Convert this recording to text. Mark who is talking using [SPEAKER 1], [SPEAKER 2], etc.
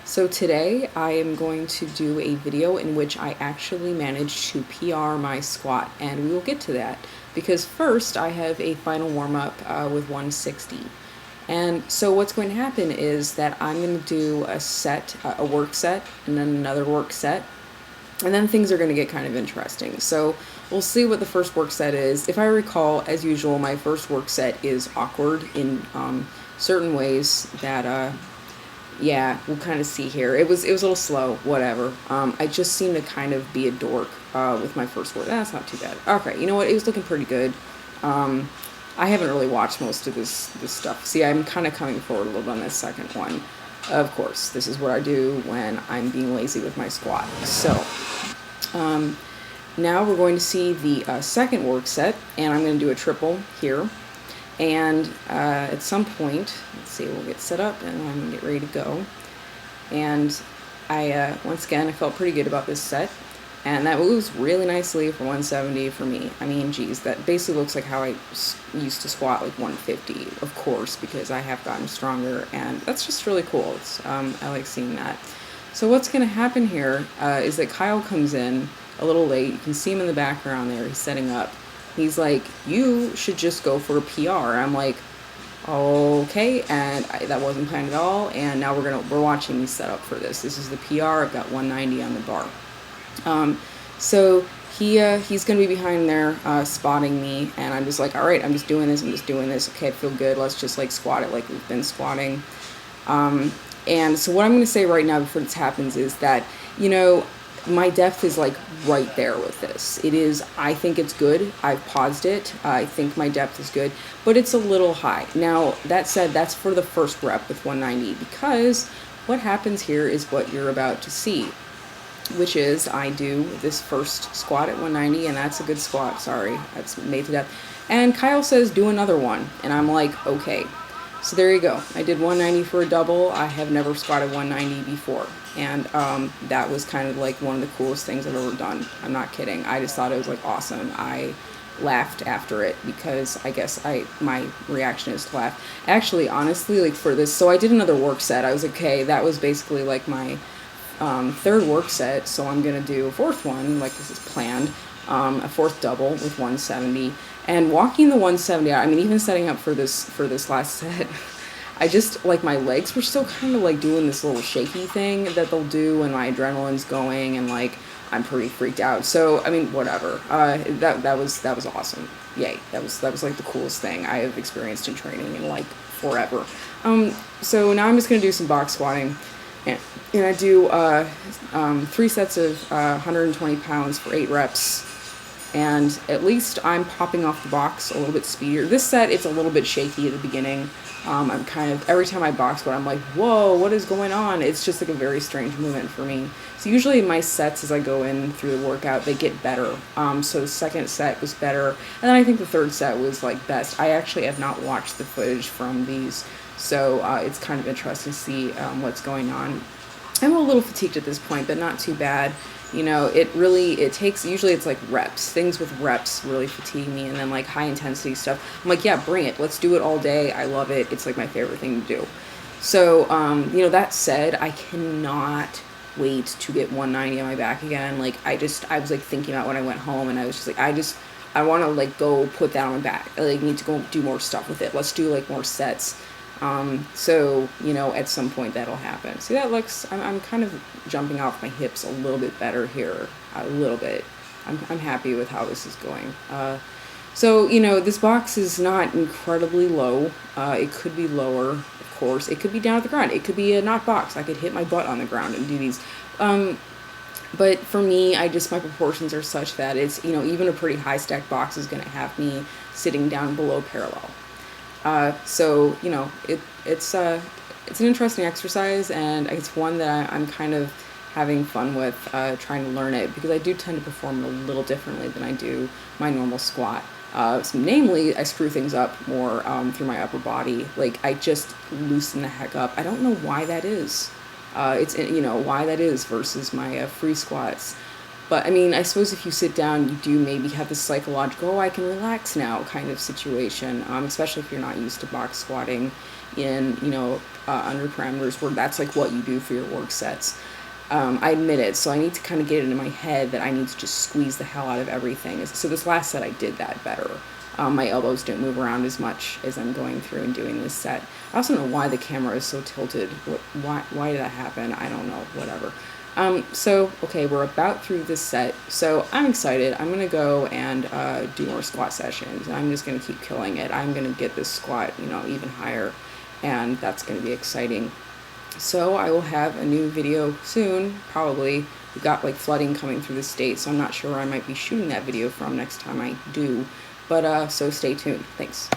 [SPEAKER 1] So today I am going to do a video in which I actually managed to PR my squat, and we will get to that because first I have a final warm-up with 160. And so what's going to happen is that I'm going to do a set, a work set, and then another work set, and then things are going to get kind of interesting. So we'll see what the first work set is. If I recall, as usual, my first work set is awkward in certain ways that yeah, we'll kind of see here. It was a little slow, whatever. I just seem to kind of be a dork with my first word. That's not too bad. Okay, you know what? It was looking pretty good. I haven't really watched most of this stuff. See, I'm kind of coming forward a little bit on this second one. Of course, this is what I do when I'm being lazy with my squat. So, now we're going to see the second work set, and I'm going to do a triple here. And at some point, let's see, we'll get set up and I'm gonna get ready to go. And once again, I felt pretty good about this set. And that moves really nicely for 170 for me. I mean, geez, that basically looks like how I used to squat like 150, of course, because I have gotten stronger, and that's just really cool. I like seeing that. So what's gonna happen here is that Kyle comes in a little late. You can see him in the background there, he's setting up. He's like, you should just go for a PR. I'm like, okay, and that wasn't planned at all. And now we're watching me set up for this. This is the PR. I've got 190 on the bar. So he's gonna be behind there spotting me, and I'm just like, all right, I'm just doing this. Okay, I feel good. Let's just like squat it like we've been squatting. And so what I'm gonna say right now before this happens is that, you know, my depth is like right there with this. It is, I think it's good. I've paused it. I think my depth is good, but it's a little high. Now, that said, that's for the first rep with 190, because what happens here is what you're about to see, which is I do this first squat at 190, and that's a good squat. Sorry, that's made to death. And Kyle says, do another one. And I'm like, okay. So there you go. I did 190 for a double. I have never squatted 190 before. And that was kind of like one of the coolest things I've ever done. I'm not kidding. I just thought it was like awesome. I laughed after it because I guess my reaction is to laugh. Actually, honestly, like for this, so I did another work set. I was like, okay, that was basically like my third work set. So I'm going to do a fourth one, like this is planned, a fourth double with 170. And walking the 170, I mean, even setting up for this last set, I just, like, my legs were still kind of, like, doing this little shaky thing that they'll do when my adrenaline's going, and, like, I'm pretty freaked out. So, I mean, whatever. That was awesome. Yay. That was, like, the coolest thing I have experienced in training in, like, forever. So now I'm just going to do some box squatting. And I do 3 sets of 120 pounds for 8 reps. And at least I'm popping off the box a little bit speedier. This set, it's a little bit shaky at the beginning. I'm kind of, every time I box squat, I'm like, whoa, what is going on? It's just like a very strange movement for me. So usually my sets, as I go in through the workout, they get better. So the second set was better. And then I think the third set was like best. I actually have not watched the footage from these. So it's kind of interesting to see what's going on. I'm a little fatigued at this point, but not too bad. You know, it takes, usually it's like reps. Things with reps really fatigue me, and then like high intensity stuff, I'm like, yeah, bring it. Let's do it all day. I love it. It's like my favorite thing to do. So, you know, that said, I cannot wait to get 190 on my back again. Like, I was like thinking about when I went home, and I was just like, I want to like go put that on my back. I like need to go do more stuff with it. Let's do like more sets. So, you know, at some point that'll happen. See, that looks, I'm kind of jumping off my hips a little bit better here, a little bit. I'm happy with how this is going. So, you know, this box is not incredibly low. It could be lower, of course. It could be down at the ground. It could be a not box. I could hit my butt on the ground and do these. But for me, my proportions are such that it's, you know, even a pretty high stacked box is going to have me sitting down below parallel. So, you know, it's an interesting exercise, and it's one that I'm kind of having fun with, trying to learn it, because I do tend to perform a little differently than I do my normal squat. So namely, I screw things up more through my upper body. Like, I just loosen the heck up. I don't know why that is. You know, why that is versus my free squats. But, I mean, I suppose if you sit down, you do maybe have this psychological, oh, I can relax now kind of situation, especially if you're not used to box squatting in, you know, under parameters where that's like what you do for your work sets. I admit it, so I need to kind of get it into my head that I need to just squeeze the hell out of everything. So this last set I did that better. My elbows don't move around as much as I'm going through and doing this set. I also don't know why the camera is so tilted. Why did that happen? I don't know, whatever. So, okay, we're about through this set, so I'm excited. I'm going to go and do more squat sessions, and I'm just going to keep killing it. I'm going to get this squat, even higher, and that's going to be exciting. So I will have a new video soon, probably. We've got like flooding coming through the state, so I'm not sure where I might be shooting that video from next time I do. But so stay tuned. Thanks.